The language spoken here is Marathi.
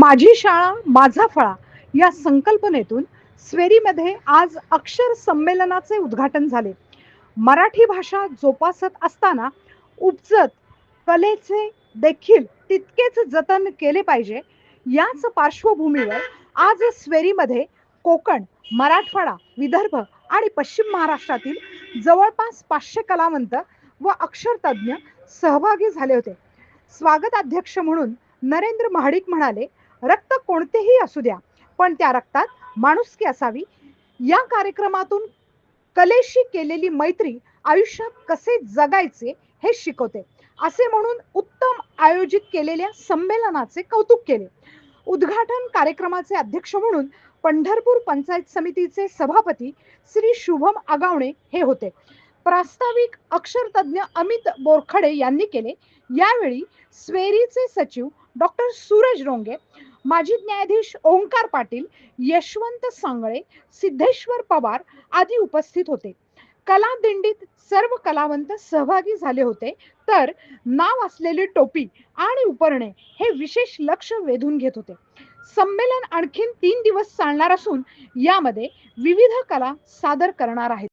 माझी शाळा माझा फळा या संकल्पनेतून स्वेरीमध्ये आज अक्षर संमेलनाचे उद्घाटन झाले. मराठी भाषा जोपासत असताना उपजत कलेचे देखील तितकेच जतन केले पाहिजे. याच पार्श्वभूमीवर आज स्वेरीमध्ये कोकण, मराठवाडा, विदर्भ आणि पश्चिम महाराष्ट्रातील जवळपास 500 कलावंत व अक्षरतज्ञ सहभागी झाले होते. स्वागताध्यक्ष म्हणून नरेंद्र महाडिक म्हणाले, रक्त कोणतेही असू द्या, पण त्या रक्तात माणुसकी असावी. या कार्यक्रमातून कलेशी केलेली मैत्री आयुष्यात कसे जगायचे हे शिकवते, असे म्हणून उत्तम आयोजित केलेल्या संमेलनाचे कौतुक केले. उद्घाटन कार्यक्रमाचे अध्यक्ष म्हणून पंढरपूर पंचायत समितीचे सभापती श्री शुभम आगावणे हे होते. प्रास्ताविक अक्षरतज्ञ अमित बोरखडे यांनी केले. यावेळी स्वेरीचे सचिव डॉक्टर सूरज रोंगे, माजी न्यायाधीश ओंकार पाटील, यशवंत सांगळे, सिद्धेश्वर पवार आदी उपस्थित होते. कला दिंडीत सर्व कलावंत सहभागी झाले होते, तर नाव असलेली टोपी आणि उपरणे हे विशेष लक्ष वेधून घेत होते. संमेलन आणखीन 3 दिवस चालणार असून यामध्ये विविध कला सादर करणार आहेत.